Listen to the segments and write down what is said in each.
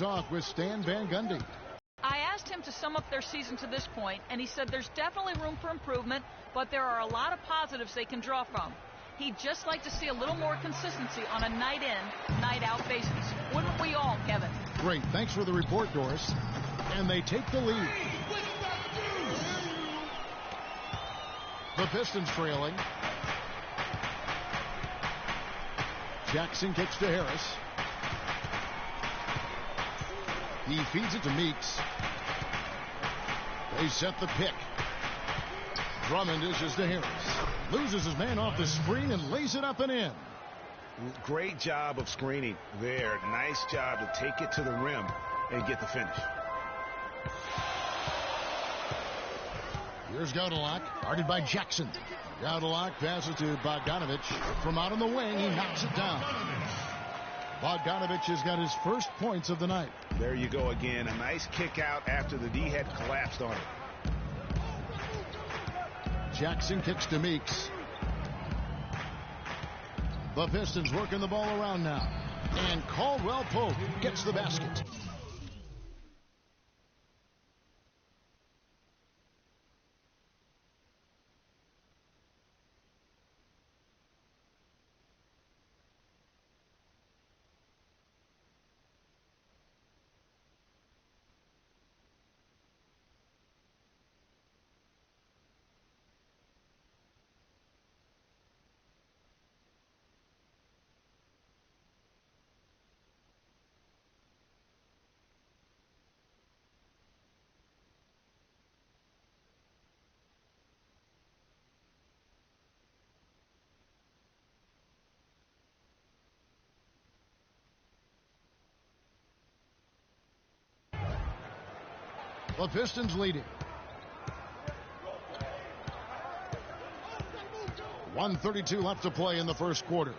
Off with Stan Van Gundy. I asked him to sum up their season to this point, and he said there's definitely room for improvement, but there are a lot of positives they can draw from. He'd just like to see a little more consistency on a night-in, night-out basis. Wouldn't we all, Kevin? Great. Thanks for the report, Doris. And they take the lead. The Pistons trailing. Jackson kicks to Harris. He feeds it to Meeks. They set the pick. Drummond dishes to Harris. Loses his man off the screen and lays it up and in. Great job of screening there. Nice job to take it to the rim and get the finish. Here's Gaudelak, guarded by Jackson. Gaudelak passes to Bogdanovich. From out on the wing, he knocks it down. Bogdanovich has got his first points of the night. There you go again. A nice kick out after the D had collapsed on it. Jackson kicks to Meeks. The Pistons working the ball around now. And Caldwell Pope gets the basket. The Pistons leading. 1:32 left to play in the first quarter.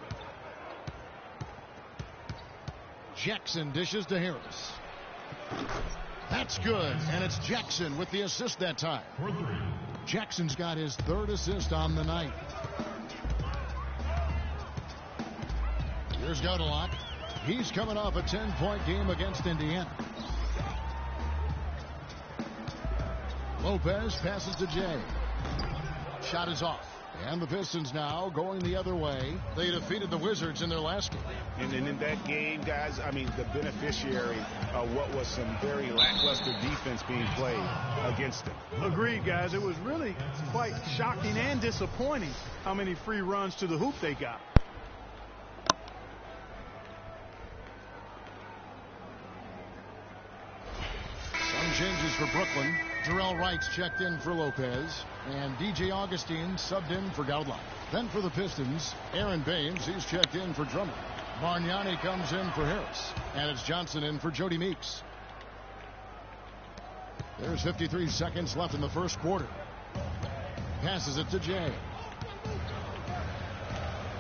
Jackson dishes to Harris. That's good, and it's Jackson with the assist that time. Jackson's got his third assist on the night. Here's Gaudelak. He's coming off a 10-point game against Indiana. Lopez passes to Jay. Shot is off. And the Pistons now going the other way. They defeated the Wizards in their last game. And in that game, guys, I mean, the beneficiary of what was some very lackluster defense being played against them. Agreed, guys. It was really quite shocking and disappointing how many free runs to the hoop they got. Some changes for Brooklyn. Jarrell Wright's checked in for Lopez, and DJ Augustine subbed in for Gaudelak. Then for the Pistons, Aaron Baines, he's checked in for Drummond. Bargnani comes in for Harris, and it's Johnson in for Jody Meeks. There's 53 seconds left in the first quarter. Passes it to Jay.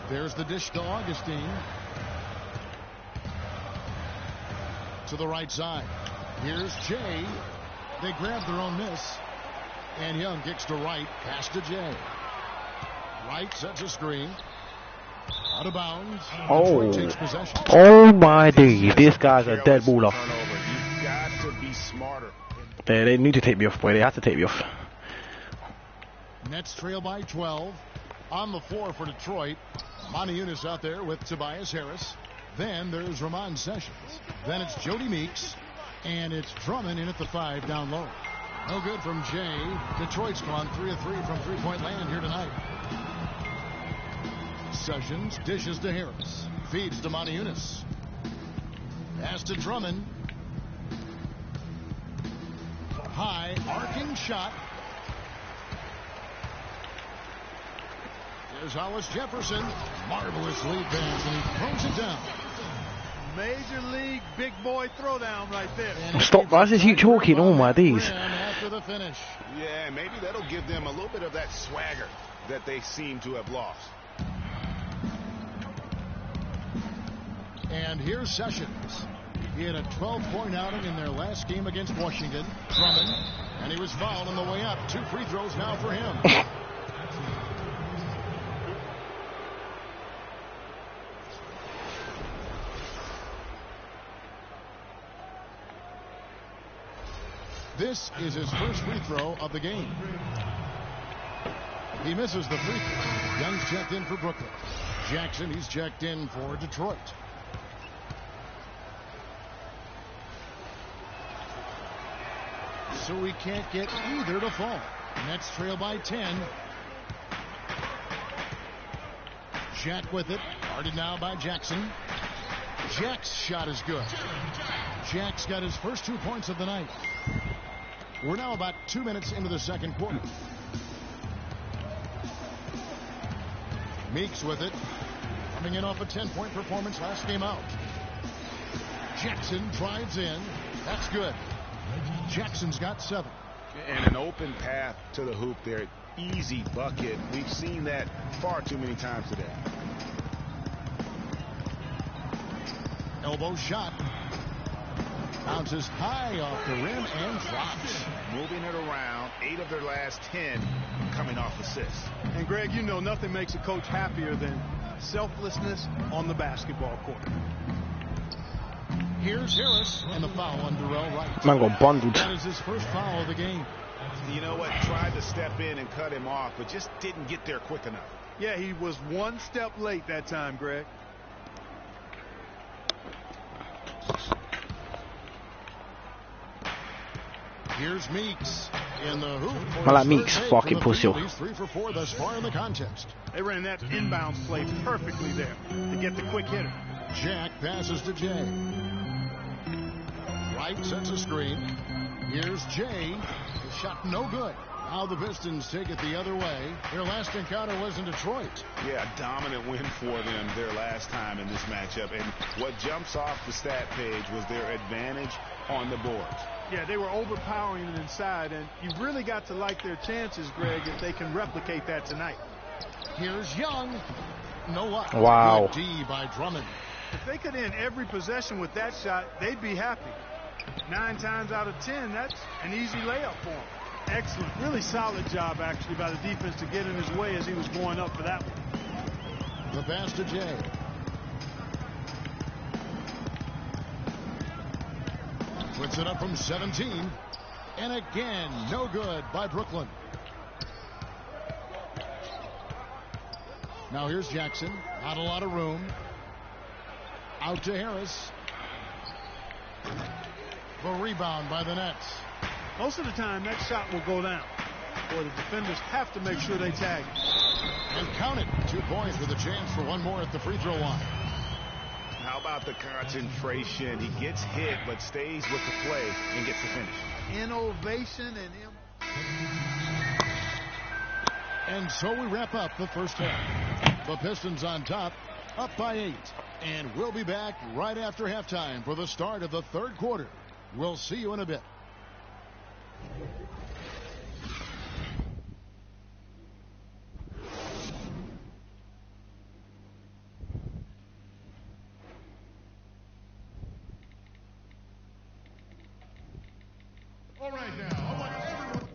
There's the dish to Augustine. To the right side. Here's Jay. They grab their own miss. And Young kicks to Wright. Pass to Jay. Wright sets a screen. Out of bounds. Oh. Takes possession. Oh my days. This guy's a dead baller. You've got to be smarter. They need to take me off, boy. They have to take me off. Nets trail by 12. On the floor for Detroit. Moniunas out there with Tobias Harris. Then there's Ramon Sessions. Then it's Jody Meeks. And it's Drummond in at the 5 down low. No good from Jay. Detroit's gone 3 of 3 from three-point land here tonight. Sessions dishes to Harris. Feeds to Moniunas. Pass to Drummond. High arcing shot. There's Hollis Jefferson. Marvelous lead pass, and he throws it down. Major league big boy throwdown right there. Stop, guys. Is he talking? Oh my days. After the finish. Yeah, maybe that'll give them a little bit of that swagger that they seem to have lost. And here's Sessions. He had a 12-point outing in their last game against Washington. Drummond, and he was fouled on the way up. 2 free throws now for him. This is his first free throw of the game. He misses the free throw. Young's checked in for Brooklyn. Jackson, he's checked in for Detroit. So we can't get either to fall. Nets trail by 10. Jack with it. Guarded now by Jackson. Jack's shot is good. Jack's got his first 2 points of the night. We're now about 2 minutes into the second quarter. Meeks with it. Coming in off a 10-point performance last game out. Jackson drives in. That's good. Jackson's got 7. And an open path to the hoop there. Easy bucket. We've seen that far too many times today. Elbow shot. Bounces high off the rim and drops. Moving it around. 8 of their last 10 coming off assists. And Greg, you know nothing makes a coach happier than selflessness on the basketball court. Here's Harris, and the foul on Darrell Wright. Man got bundled. That is his first foul of the game. You know what? Tried to step in and cut him off, but just didn't get there quick enough. Yeah, he was one step late that time, Greg. Here's Meeks in the hoop. I like Meeks, fucking pussy. He's 3 for 4 thus far in the contest. They ran that inbounds play perfectly there to get the quick hitter. Jack passes to Jay. Wright sets a screen. Here's Jay. His shot no good. Now the Pistons take it the other way. Their last encounter was in Detroit. Yeah, a dominant win for them their last time in this matchup. And what jumps off the stat page was their advantage on the boards. Yeah, they were overpowering it inside, and you really got to like their chances, Greg, if they can replicate that tonight. Here's Young. No luck. Wow. Good D by Drummond. If they could end every possession with that shot, they'd be happy. 9 times out of 10, that's an easy layup for them. Excellent. Really solid job, actually, by the defense to get in his way as he was going up for that one. The pass to Jay. Puts it up from 17. And again, no good by Brooklyn. Now here's Jackson. Not a lot of room. Out to Harris. The rebound by the Nets. Most of the time, that shot will go down. Or the defenders have to make sure they tag it. And count it. 2 points with a chance for one more at the free throw line. How about the concentration? He gets hit, but stays with the play and gets the finish. Innovation and so we wrap up the first half. The Pistons on top, up by 8. And we'll be back right after halftime for the start of the third quarter. We'll see you in a bit. All right, now, I want everyone.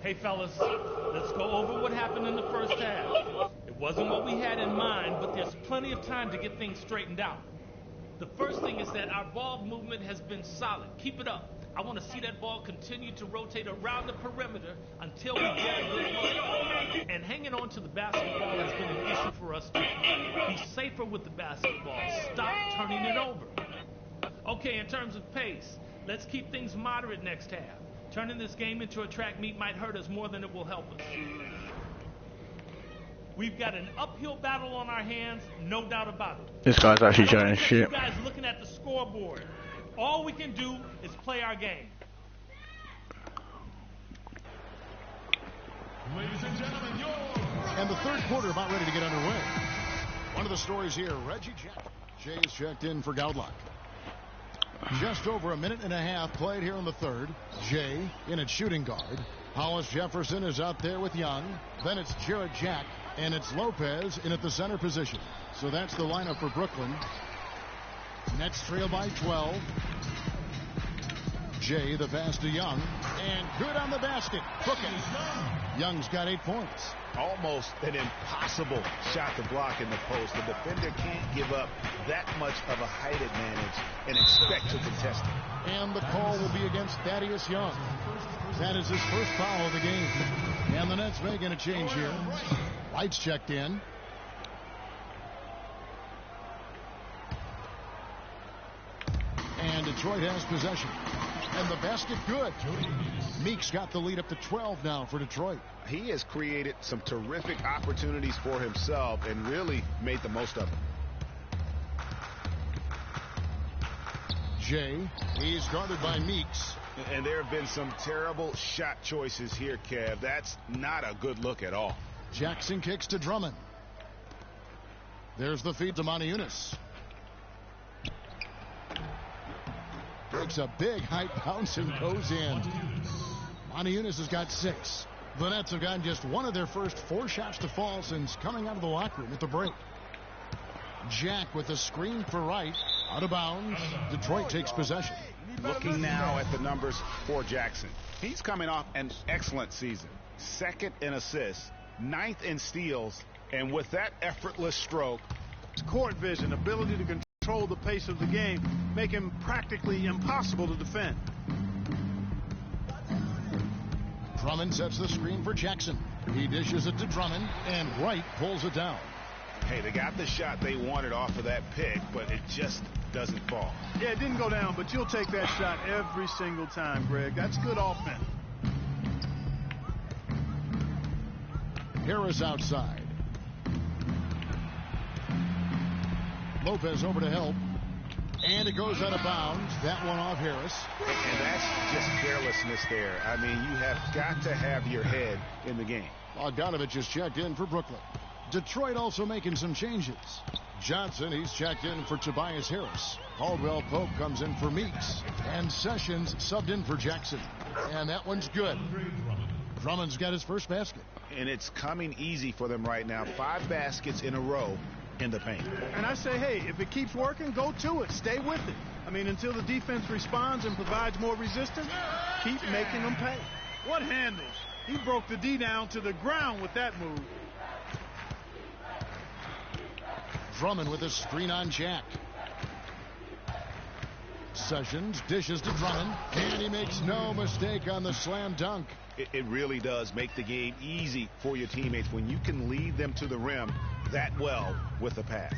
Hey, fellas, let's go over what happened in the first half. It wasn't what we had in mind, but there's plenty of time to get things straightened out. The first thing is that our ball movement has been solid. Keep it up. I want to see that ball continue to rotate around the perimeter until we get a good look. And hanging on to the basketball has been an issue for us too. Be safer with the basketball. Stop turning it over. Okay, in terms of pace, let's keep things moderate next half. Turning this game into a track meet might hurt us more than it will help us. We've got an uphill battle on our hands, no doubt about it. This guy's actually chatting shit. You guys looking at the scoreboard. All we can do is play our game. Ladies and gentlemen, and the third quarter about ready to get underway. One of the stories here, Reggie Jack. Jay is checked in for Gaudlock. Just over a minute and a half played here in the third. Jay in at shooting guard. Hollis Jefferson is out there with Young. Then it's Jarrett Jack. And it's Lopez in at the center position. So that's the lineup for Brooklyn. Nets trail by 12. Jay, the pass to Young. And good on the basket. Cooking. Young's got 8 points. Almost an impossible shot to block in the post. The defender can't give up that much of a height advantage and expect to contest it. And the call will be against Thaddeus Young. That is his first foul of the game. And the Nets making a change here. White's checked in. And Detroit has possession. And the basket good. Meeks got the lead up to 12 now for Detroit. He has created some terrific opportunities for himself and really made the most of them. Jay, he's guarded by Meeks. And there have been some terrible shot choices here, Kev. That's not a good look at all. Jackson kicks to Drummond. There's the feed to Juanito. Takes a big height bounce and goes in. Juanito has got 6. The Nets have gotten just one of their first 4 shots to fall since coming out of the locker room at the break. Jack with a screen for Wright. Out of bounds. Detroit takes possession. Looking now at the numbers for Jackson. He's coming off an excellent season. 2nd in assists, 9th in steals, and with that effortless stroke. Court vision, ability to control the pace of the game, make him practically impossible to defend. Drummond sets the screen for Jackson. He dishes it to Drummond, and Wright pulls it down. Hey, they got the shot they wanted off of that pick, but it just doesn't fall. Yeah, it didn't go down, but you'll take that shot every single time, Greg. That's good offense. Harris outside. Lopez over to help. And it goes out of bounds. That one off Harris. And that's just carelessness there. I mean, you have got to have your head in the game. Bogdanovich is checked in for Brooklyn. Detroit also making some changes. Johnson, he's checked in for Tobias Harris. Caldwell Pope comes in for Meeks. And Sessions subbed in for Jackson. And that one's good. Drummond's got his first basket. And it's coming easy for them right now. 5 baskets in a row in the paint. And I say, hey, if it keeps working, go to it. Stay with it. I mean, until the defense responds and provides more resistance, keep making them pay. What handles? He broke the D down to the ground with that move. Drummond with a screen on Jack. Sessions dishes to Drummond, and he makes no mistake on the slam dunk. It really does make the game easy for your teammates when you can lead them to the rim that well with the pass.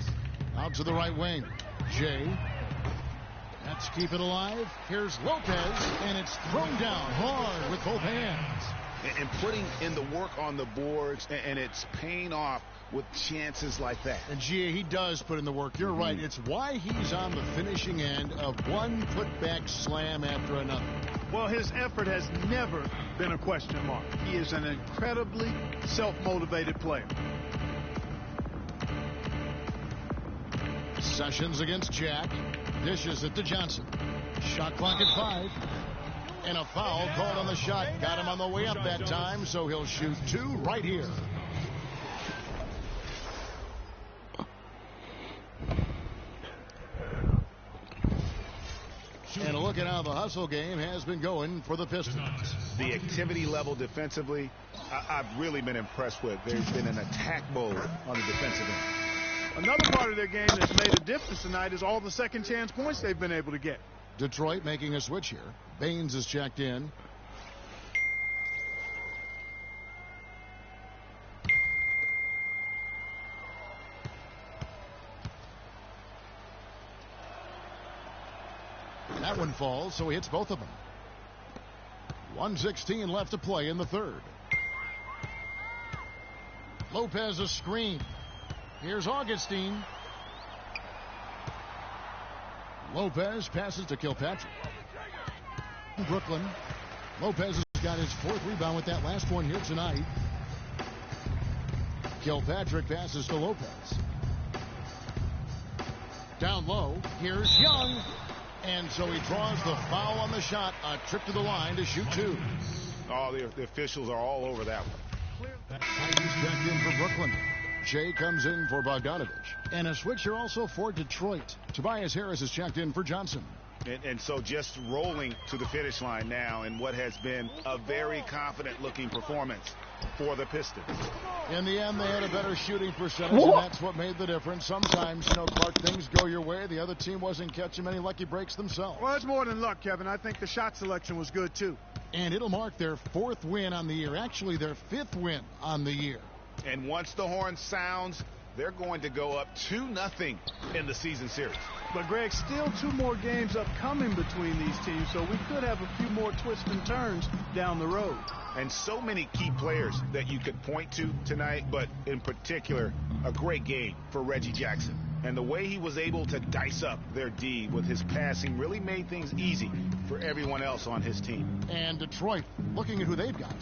Out to the right wing. Jay. Let's keep it alive. Here's Lopez, and it's thrown down hard with both hands. And putting in the work on the boards, and it's paying off with chances like that. And Gia, he does put in the work. You're right. It's why he's on the finishing end of one putback slam after another. Well, his effort has never been a question mark. He is an incredibly self-motivated player. Sessions against Jack. Dishes it to Johnson. Shot clock at 5. And a foul called on the shot. Got him on the way up that time, so he'll shoot 2 right here. And look at how the hustle game has been going for the Pistons. The activity level defensively, I've really been impressed with. There's been an attack mode on the defensive end. Another part of their game that's made a difference tonight is all the second chance points they've been able to get. Detroit making a switch here. Baines is checked in. That one falls, so he hits both of them. 1:16 left to play in the third. Lopez a screen. Here's Augustine. Lopez passes to Kilpatrick. Brooklyn. Lopez has got his 4th rebound with that last one here tonight. Kilpatrick passes to Lopez. Down low. Here's Young. And so he draws the foul on the shot. A trip to the line to shoot 2. Oh, the officials are all over that one. He's checked in for Brooklyn. Shea comes in for Bogdanovich. And a switcher also for Detroit. Tobias Harris is checked in for Johnson. And so just rolling to the finish line now in what has been a very confident-looking performance for the Pistons. In the end, they had a better shooting percentage, and that's what made the difference. Sometimes, Clark, things go your way. The other team wasn't catching many lucky breaks themselves. Well, it's more than luck, Kevin. I think the shot selection was good, too. And it'll mark their 4th win on the year. Actually, their 5th win on the year. And once the horn sounds, they're going to go up 2-0 in the season series. But, Greg, still 2 more games upcoming between these teams, so we could have a few more twists and turns down the road. And so many key players that you could point to tonight, but in particular, a great game for Reggie Jackson. And the way he was able to dice up their D with his passing really made things easy for everyone else on his team. And Detroit, looking at who they've got.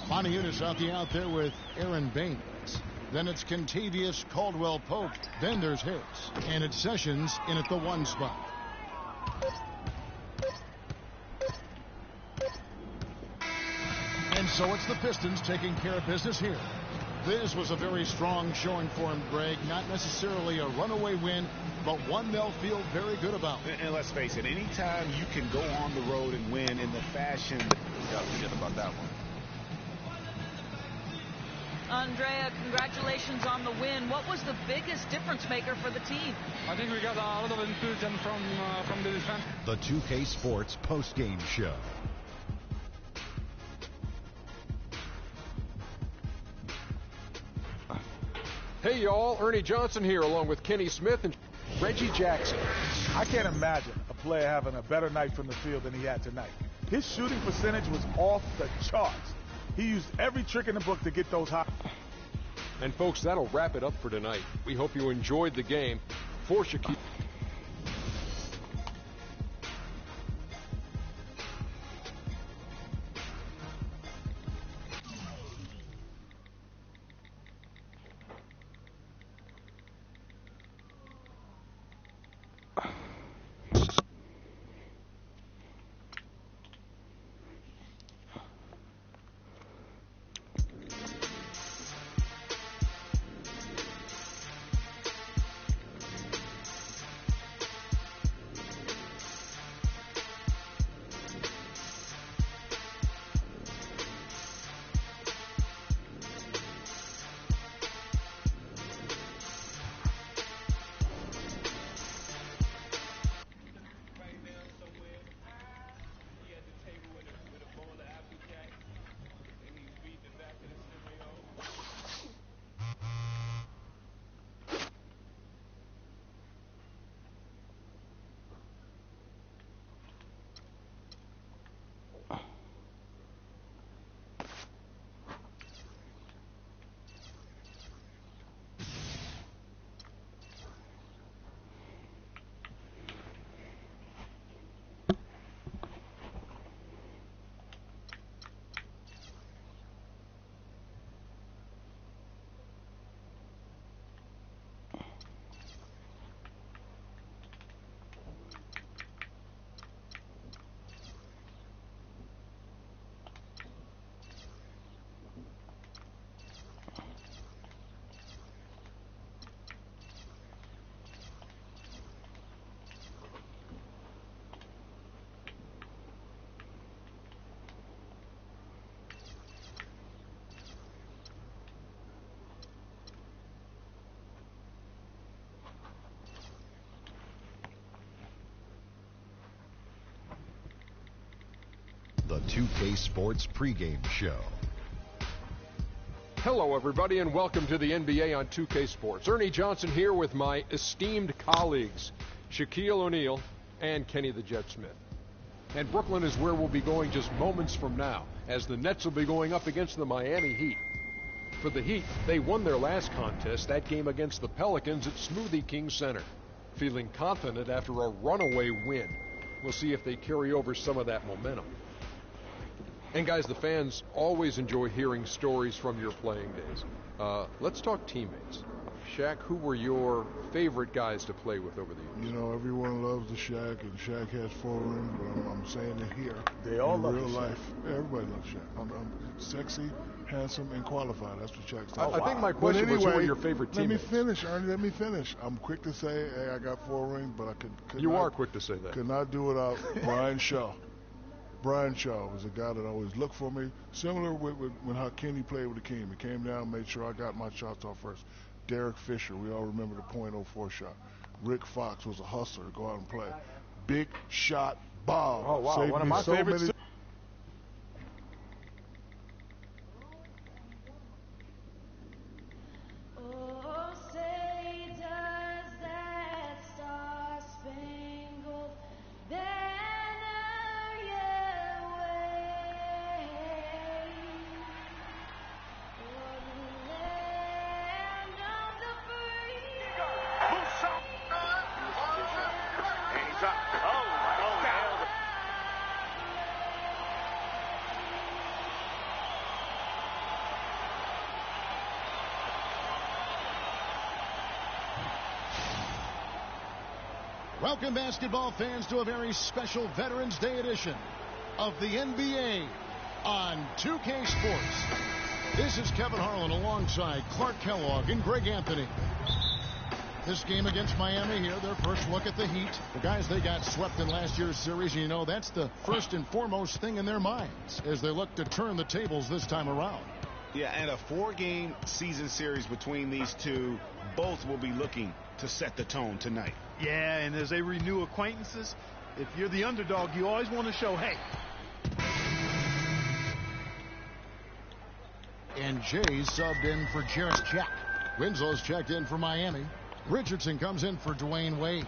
Juanito out there with Aaron Baines. Then it's Kentavious Caldwell-Pope. Then there's Harris. And it's Sessions in at the 1 spot. And so it's the Pistons taking care of business here. This was a very strong showing for him, Greg. Not necessarily a runaway win, but one they'll feel very good about. And let's face it, anytime you can go on the road and win in the fashion, you got to forget about that one. Andrea, congratulations on the win. What was the biggest difference maker for the team? I think we got a lot of infusion from the defense. The 2K Sports postgame show. Hey y'all, Ernie Johnson here along with Kenny Smith and Reggie Jackson. I can't imagine a player having a better night from the field than he had tonight. His shooting percentage was off the charts. He used every trick in the book to get those high. And folks, that'll wrap it up for tonight. We hope you enjoyed the game. For Shaquille. The 2K Sports pregame show. Hello, everybody, and welcome to the NBA on 2K Sports. Ernie Johnson here with my esteemed colleagues, Shaquille O'Neal and Kenny the Jet Smith. And Brooklyn is where we'll be going just moments from now, as the Nets will be going up against the Miami Heat. For the Heat, they won their last contest, that game against the Pelicans at Smoothie King Center. Feeling confident after a runaway win. We'll see if they carry over some of that momentum. And guys, the fans always enjoy hearing stories from your playing days. Let's talk teammates. Shaq, who were your favorite guys to play with over the years? You know, everyone loves the Shaq, and Shaq has 4 rings, but I'm saying it here. They all in love real the Shaq. life. Everybody loves Shaq. I'm sexy, handsome, and qualified. That's what Shaq stands I for. think my question was, who were your favorite teammates? Let me finish, Ernie. Let me finish. I'm quick to say, hey, I got 4 rings, but I could You not, are quick to say that. Could not do without Brian Shaw. Brian Shaw was a guy that always looked for me. Similar with when how Kenny played with the King. He came down, made sure I got my shots off first. Derek Fisher, we all remember the .04 shot. Rick Fox was a hustler to go out and play. Big shot, Bob. Oh, wow. Saved One of me my so favorites. many. Welcome, basketball fans, to a very special Veterans Day edition of the NBA on 2K Sports. This is Kevin Harlan alongside Clark Kellogg and Greg Anthony. This game against Miami here, their first look at the Heat. The guys, they got swept in last year's series. You know, that's the first and foremost thing in their minds as they look to turn the tables this time around. Yeah, and a 4-game season series between these two. Both will be looking to set the tone tonight. Yeah, and as they renew acquaintances, if you're the underdog, you always want to show, hey. And Jay subbed in for Jarris Jack. Winslow's checked in for Miami. Richardson comes in for Dwayne Wade.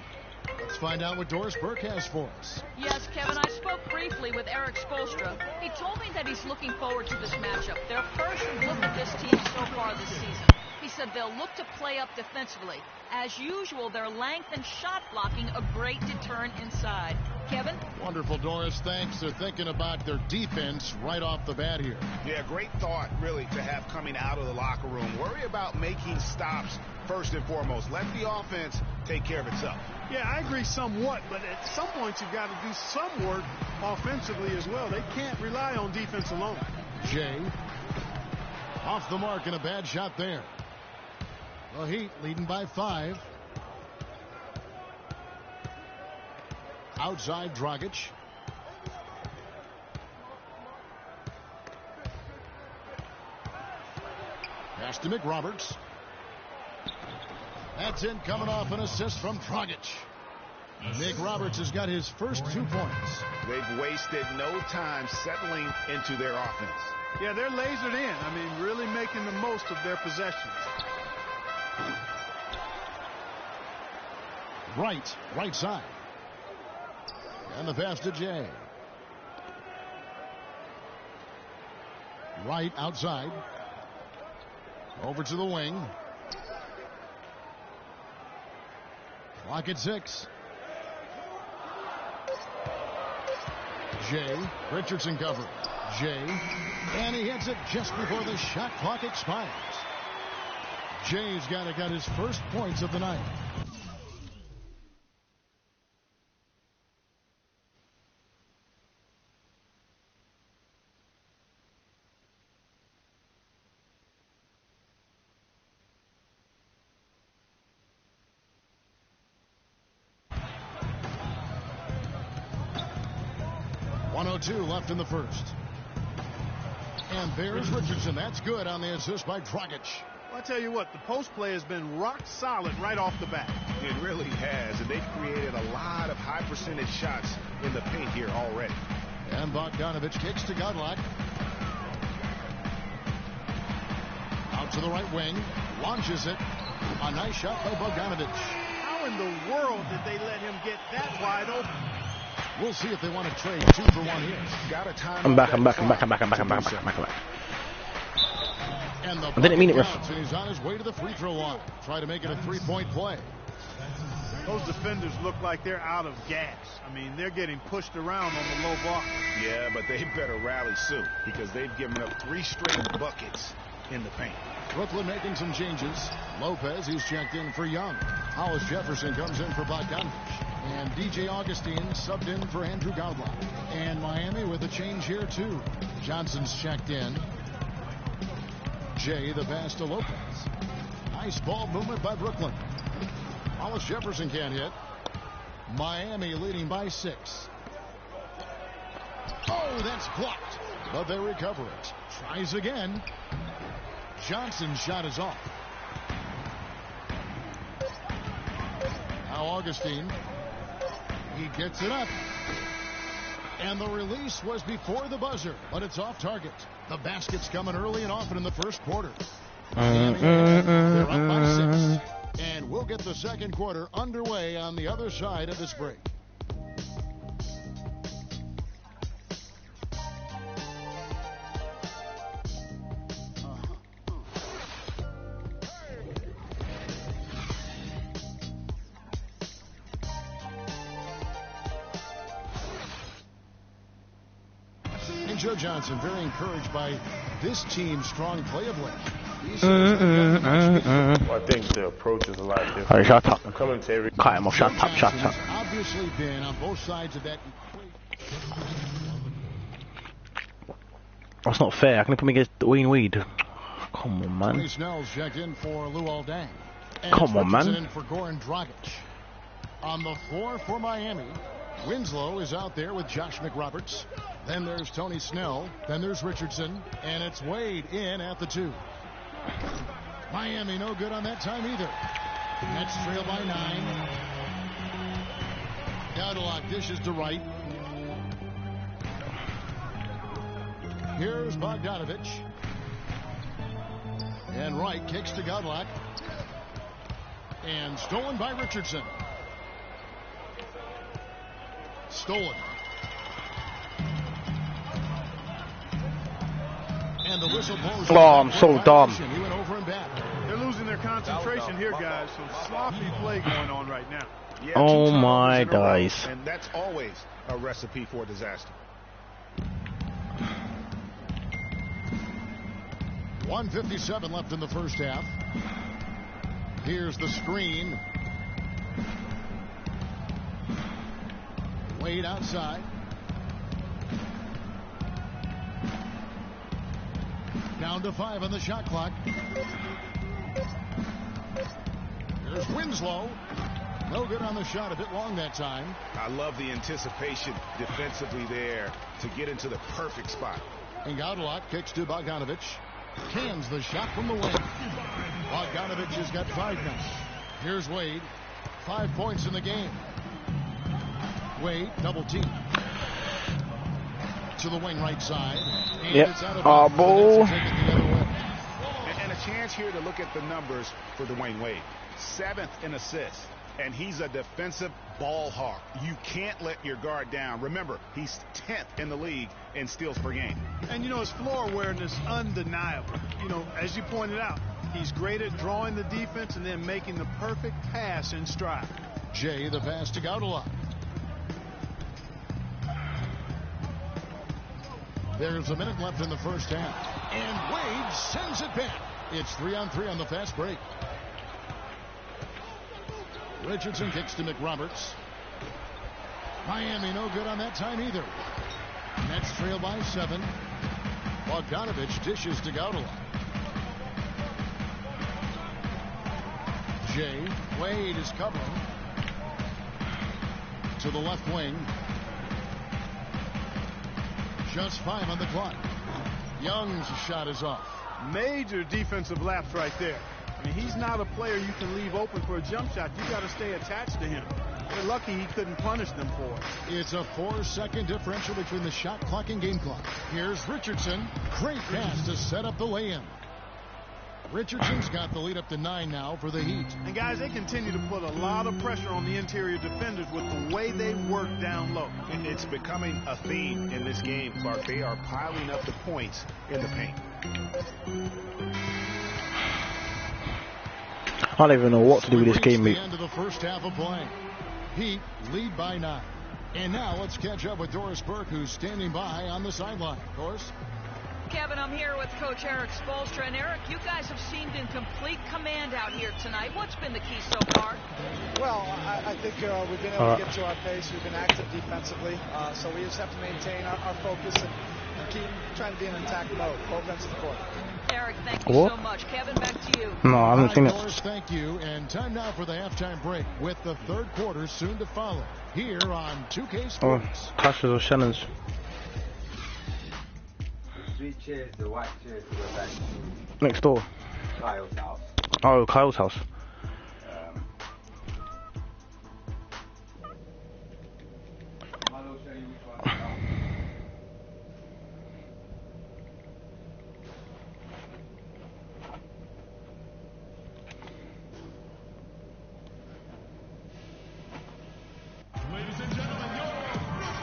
Let's find out what Doris Burke has for us. Yes, Kevin, I spoke briefly with Eric Spoelstra. He told me that he's looking forward to this matchup. Their first look at this team so far this season. He said they'll look to play up defensively. As usual, their length and shot blocking a great deterrent inside. Kevin? Wonderful, Doris. Thanks. They're thinking about their defense right off the bat here. Yeah, great thought, really, to have coming out of the locker room. Worry about making stops first and foremost. Let the offense take care of itself. Yeah, I agree somewhat, but at some point you've got to do some work offensively as well. They can't rely on defense alone. Jay off the mark and a bad shot there. The Heat leading by 5. Outside Dragic. Pass to McRoberts. That's in, coming off an assist from Dragic. McRoberts has got his first 2 points. They've wasted no time settling into their offense. Yeah, they're lasered in. I mean, really making the most of their possessions. Right side. And the pass to Jay. Right outside. Over to the wing. Clock at 6. Jay. Richardson covered. Jay. And he hits it just before the shot clock expires. Jay's got his first points of the night. .102 left in the first. And there's Richardson. That's good on the assist by Dragic. Well, I tell you what, the post play has been rock solid right off the bat. It really has, and they've created a lot of high percentage shots in the paint here already. And Bogdanovich kicks to Godlock. Out to the right wing. Launches it. A nice shot by Bogdanovich. How in the world did they let him get that wide open? We'll see if they want to trade 2 for 1 here. Got a time. I'm back. And the I didn't mean it, ref. And he's on his way to the free throw line. Try to make it a 3-point play. Those defenders look like they're out of gas. I mean, they're getting pushed around on the low block. Yeah, but they better rally soon because they've given up 3 straight buckets in the paint. Brooklyn making some changes. Lopez, he's checked in for Young. Hollis Jefferson comes in for Bogdanovich. And DJ Augustine subbed in for Andrew Godlock. And Miami with a change here, too. Johnson's checked in. Jay, the pass to Lopez. Nice ball movement by Brooklyn. Hollis Jefferson can't hit. Miami leading by 6. Oh, that's blocked. But they recover it. Tries again. Johnson's shot is off. Now Augustine. He gets it up. And the release was before the buzzer, but it's off target. The basket's coming early and often in the first quarter. They're up by 6. And we'll get the second quarter underway on the other side of this break. Joe Johnson very encouraged by this team's strong play of late. Well, I think the approach is a lot different. Alright, shut up. I'm coming to every... Cut him off, shut up, shut up. Obviously been on both sides of that equation. That's not fair. I can put me against Wayne Weed. Come on, man. Tony Snell's checked in for Luol Deng. Come on, man. In for Goran Dragic. On the floor for Miami, Winslow is out there with Josh McRoberts. Then there's Tony Snell. Then there's Richardson. And it's Wade in at the 2. Miami no good on that time either. Nets trail by 9. Godlock dishes to Wright. Here's Bogdanovich. And Wright kicks to Godlock. And stolen by Richardson. Stolen. And the whistle blows. Oh, I'm so dumb. He went over and back. They're losing their concentration here, guys. Some sloppy play going on right now. Yeah, oh my days. And that's always a recipe for disaster. 1:57 left in the first half. Here's the screen. Wade outside. Down to 5 on the shot clock. There's Winslow. No good on the shot. A bit long that time. I love the anticipation defensively there to get into the perfect spot. And Godlock kicks to Bogdanovich. Cans the shot from the wing. Bogdanovich has got 5 now. Here's Wade. 5 points in the game. Wade, double team. To the wing right side. And yep. It's out of ball. And a chance here to look at the numbers for Dwayne Wade. 7th in assists. And he's a defensive ball hawk. You can't let your guard down. Remember, he's 10th in the league in steals per game. And, you know, his floor awareness undeniable. You know, as you pointed out, he's great at drawing the defense and then making the perfect pass in stride. Jay, the pass to Godlock. There's a minute left in the first half. And Wade sends it back. It's 3-on-3 on the fast break. Richardson kicks to McRoberts. Miami no good on that time either. Nets trail by 7. Bogdanovich dishes to Godlock. Jay, Wade is covering. To the left wing. Just 5 on the clock. Young's shot is off. Major defensive lapse right there. I mean, he's not a player you can leave open for a jump shot. You got to stay attached to him. They're lucky he couldn't punish them for it. It's a 4-second differential between the shot clock and game clock. Here's Richardson. Great pass to set up the lay-in. Richardson's got the lead up to 9 now for the Heat. And guys, they continue to put a lot of pressure on the interior defenders with the way they work down low. It's becoming a theme in this game, Clark. They are piling up the points in the paint. I don't even know what to do with this game, mate. The end of the first half of play. Heat lead by 9. And now let's catch up with Doris Burke, who's standing by on the sideline. Doris? Kevin, I'm here with Coach Eric Spoelstra. And Eric, you guys have seemed in complete command out here tonight. What's been the key so far? Well, I think we've been able to get to our pace. We've been active defensively. So we just have to maintain our focus and keep trying to be in attack mode, both ends of the court. Eric, thank you so much. Kevin, back to you. No, I haven't seen it. Doris, thank you. And time now for the halftime break with the third quarter soon to follow here on 2K Sports. Oh, Tasha's or Shannon's. Sweet chairs, the white chairs to go back to Next door. Kyle's house. Oh, Kyle's house. I'll show you which one. Ladies and gentlemen,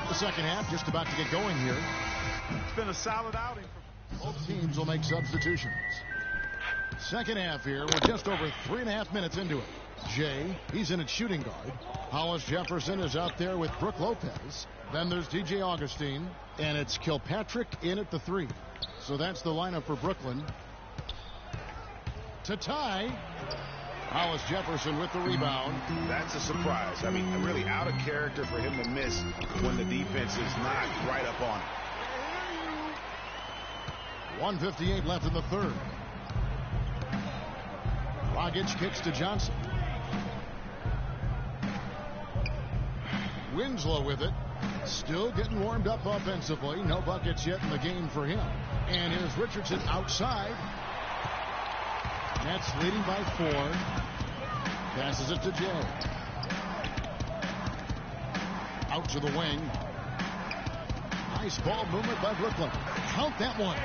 the second half just about to get going here. It's been a solid outing for both teams. Will make substitutions. Second half here. We're just over 3.5 minutes into it. Jay, he's in at shooting guard. Hollis Jefferson is out there with Brooke Lopez. Then there's DJ Augustine, and it's Kilpatrick in at the 3. So that's the lineup for Brooklyn. To tie, Hollis Jefferson with the rebound. That's a surprise. I mean, really out of character for him to miss when the defense is not right up on him. 1:58 left in the third. Dragic kicks to Johnson. Winslow with it. Still getting warmed up offensively. No buckets yet in the game for him. And here's Richardson outside. Nets leading by 4. Passes it to Jay. Out to the wing. Nice ball movement by Brooklyn. Count that one.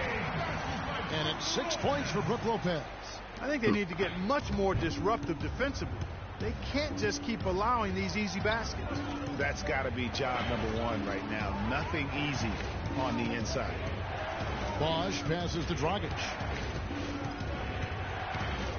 And it's 6 points for Brooke Lopez. I think they need to get much more disruptive defensively. They can't just keep allowing these easy baskets. That's got to be job number 1 right now. Nothing easy on the inside. Bosch passes to Dragic.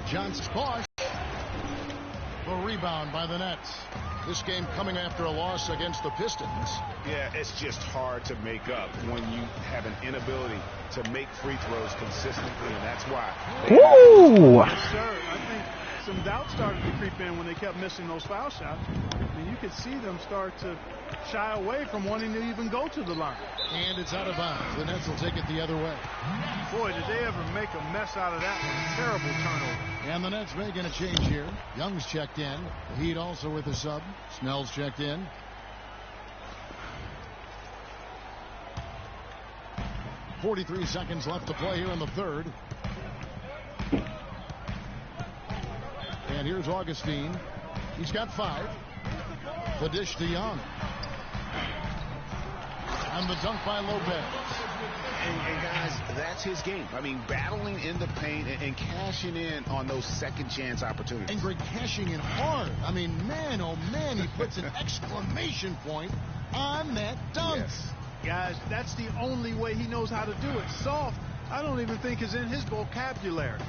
Johnson. Bosch. The rebound by the Nets. This game coming after a loss against the Pistons. Yeah, it's just hard to make up when you have an inability to make free throws consistently, and that's why. Woo! Yes, sir. I think some doubt started to creep in when they kept missing those foul shots. I mean, you could see them start to shy away from wanting to even go to the line. And it's out of bounds. The Nets will take it the other way. Boy, did they ever make a mess out of that one. Terrible turnover. And the Nets making a change here. Young's checked in. The Heat also with a sub. Snell's checked in. .43 seconds left to play here in the third. And here's Augustine. He's got 5. The dish to Young. And the dunk by Lopez. And guys, that's his game. I mean, battling in the paint and cashing in on those second chance opportunities. And Greg cashing in hard. I mean, man, oh man, he puts an exclamation point on that dunk. Yes. Guys, that's the only way he knows how to do it. Soft, I don't even think is in his vocabulary.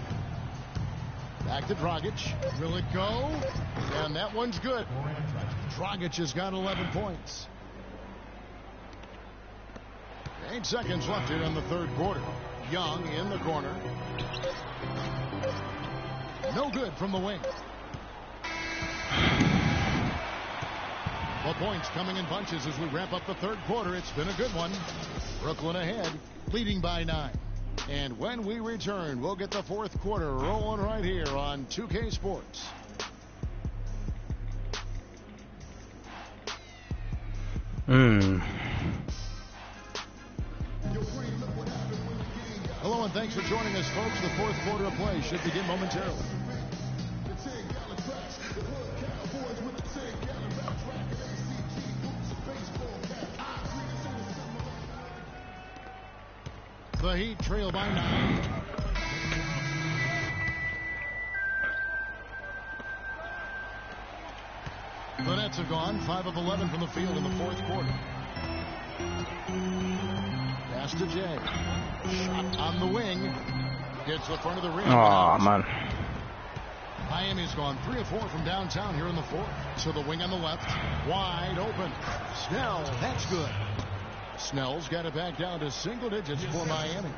Back to Dragic. Will it go? And that one's good. Dragic has got 11 points. 8 seconds left here in the third quarter. Young in the corner. No good from the wing. The points coming in bunches as we wrap up the third quarter. It's been a good one. Brooklyn ahead, leading by 9. And when we return, we'll get the fourth quarter rolling right here on 2K Sports. Hello and thanks for joining us, folks. The fourth quarter of play should begin momentarily. The Heat trail by 9. The Nets have gone 5 of 11 from the field in the fourth quarter. Pass to Jay. Shot on the wing. Hits the front of the rim. Oh, man. Miami's gone 3 of 4 from downtown here in the fourth. So the wing on the left, wide open. Snell, that's good. Snell's got it back down to single digits for Miami.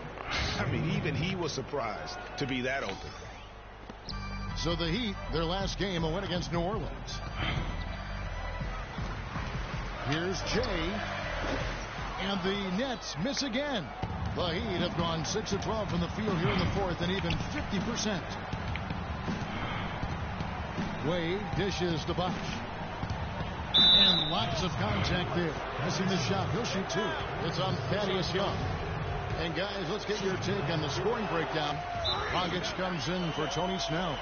I mean, even he was surprised to be that open. So the Heat, their last game, a win against New Orleans. Here's Jay. And the Nets miss again. The Heat have gone 6 of 12 from the field here in the fourth and even 50%. Wade dishes to Bosch. And lots of contact there. Missing the shot. He'll shoot 2. It's on Thaddeus Young. And guys, let's get your take on the scoring breakdown. Dragic comes in for Tony Snell.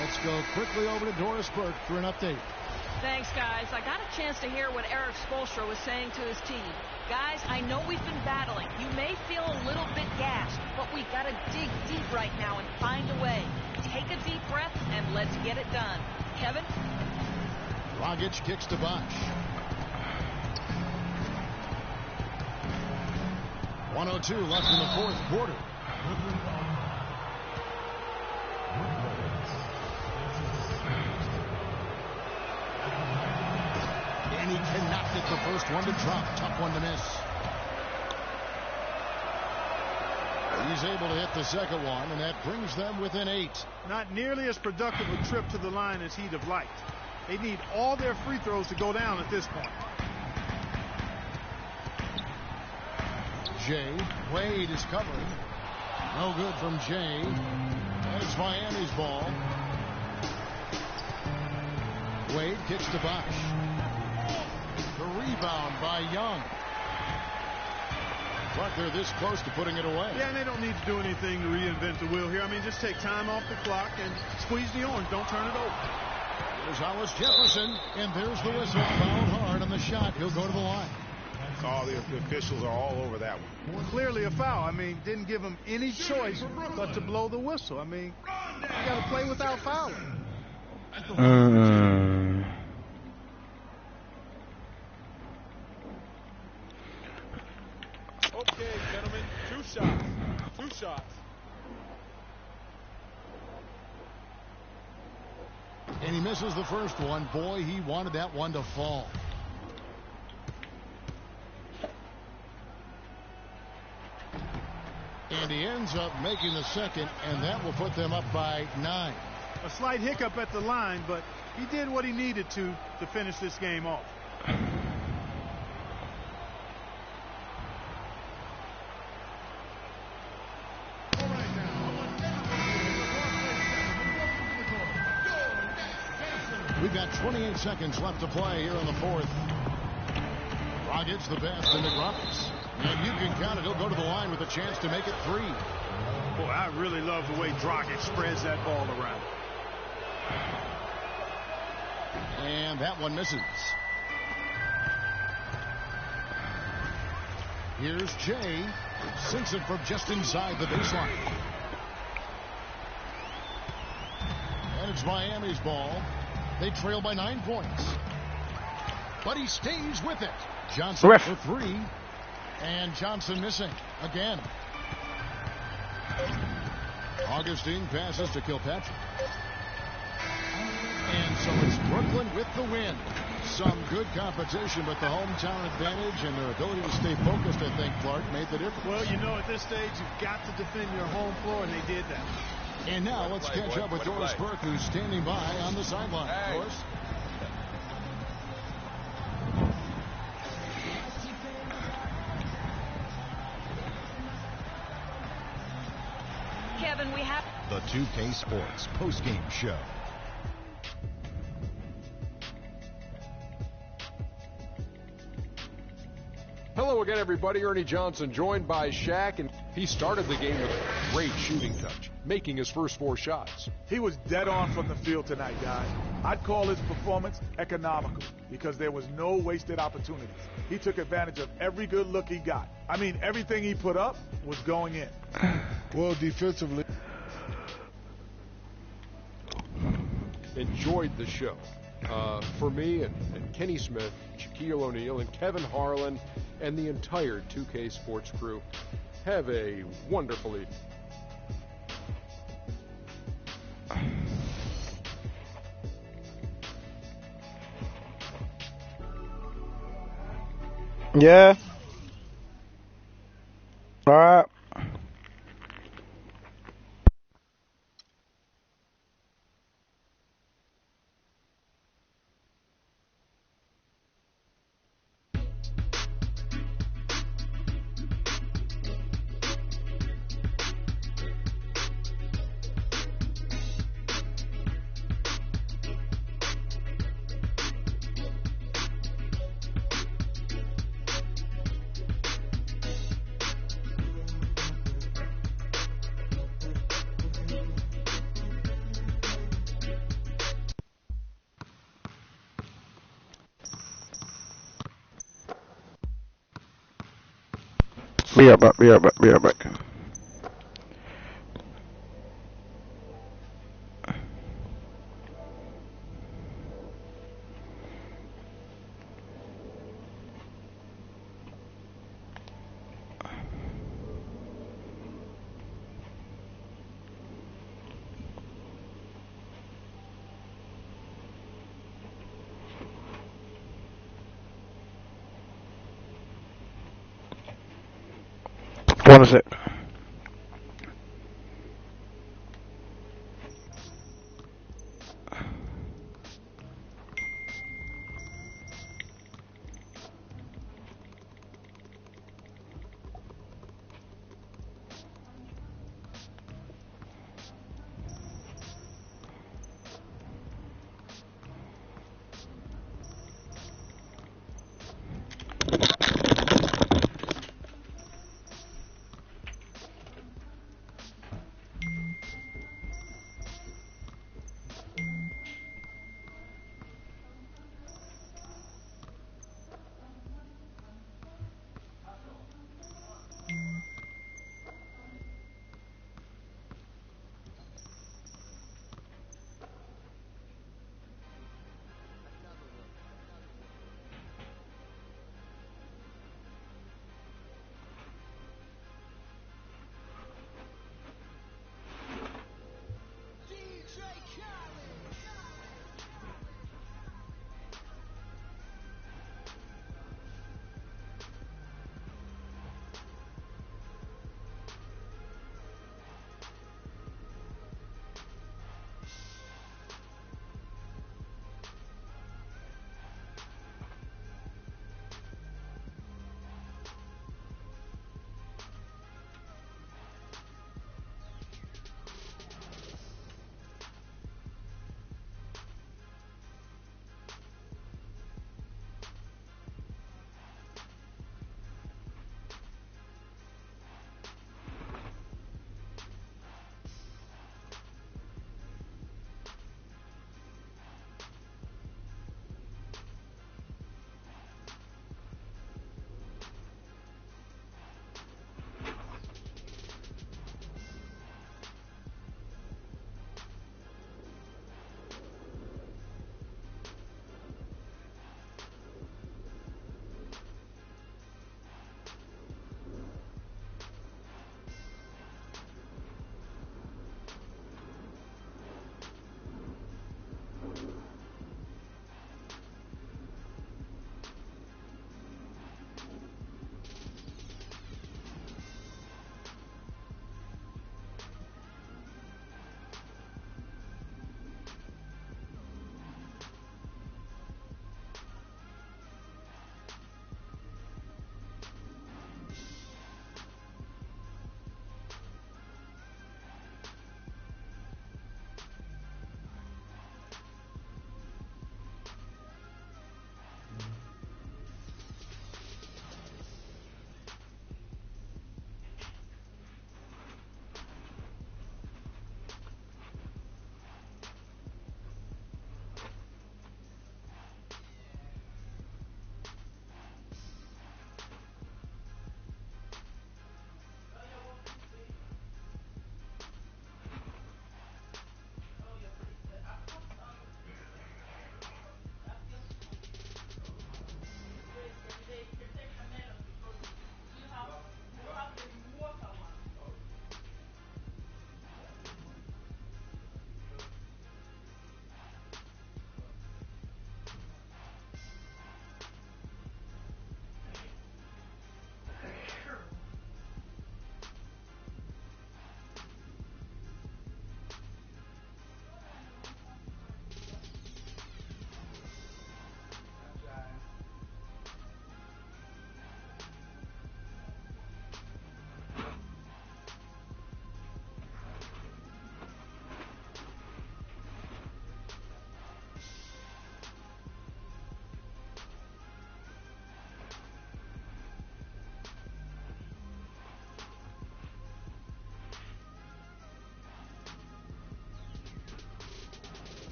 Let's go quickly over to Doris Burke for an update. Thanks, guys. I got a chance to hear what Eric Spoelstra was saying to his team. Guys, I know we've been battling. You may feel a little bit gassed, but we got to dig deep right now and find a way. Take a deep breath and let's get it done. Kevin? Dragic kicks to Bosch. 1:02 left in the fourth quarter. And he cannot get the first one to drop. Tough one to miss. He's able to hit the second one, and that brings them within 8. Not nearly as productive a trip to the line as he'd have liked. They need all their free throws to go down at this point. Jay. Wade is covering. No good from Jay. That's Miami's ball. Wade kicks to Bosch. The rebound by Young. But they're this close to putting it away. Yeah, and they don't need to do anything to reinvent the wheel here. I mean, just take time off the clock and squeeze the orange. Don't turn it over. There's Hollis Jefferson, and there's the whistle. Fouled hard on the shot. He'll go to the line. Oh, the officials are all over that one. Clearly a foul. I mean, didn't give him any choice but to blow the whistle. I mean, you got to play without fouling. Okay, gentlemen, 2 shots. 2 shots. And he misses the first one. Boy, he wanted that one to fall. And he ends up making the second, and that will put them up by 9. A slight hiccup at the line, but he did what he needed to finish this game off. We've got 28 seconds left to play here in the fourth. Dragic the best in the Grumpets. And you can count it. He'll go to the line with a chance to make it 3. Boy, I really love the way Dragic spreads that ball around. And that one misses. Here's Jay. Sinks it from just inside the baseline. And it's Miami's ball. They trail by 9 points. But he stays with it. Johnson for 3. And Johnson missing again. Augustine passes to Kilpatrick. And so it's Brooklyn with the win. Some good competition, but the hometown advantage and their ability to stay focused, I think, Clark, made the difference. Well, you know, at this stage, you've got to defend your home floor, and they did that. And now let's catch up with Doris Burke, who's standing by on the sideline. Doris? Kevin, we have the 2K Sports postgame show. Hello again, everybody. Ernie Johnson joined by Shaq, and he started the game with a great shooting touch, making his first 4 shots. He was dead on from the field tonight, guys. I'd call his performance economical because there was no wasted opportunities. He took advantage of every good look he got. I mean, everything he put up was going in. Well, defensively. Enjoyed the show. for me and Kenny Smith, Shaquille O'Neal, and Kevin Harlan, and the entire 2K Sports crew, have a wonderful evening. Yeah. All right. Be right back. What is it?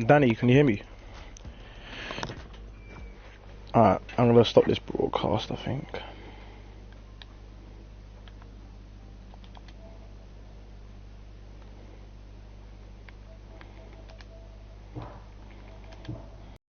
Danny, can you hear me? Alright, I'm gonna stop this broadcast, I think.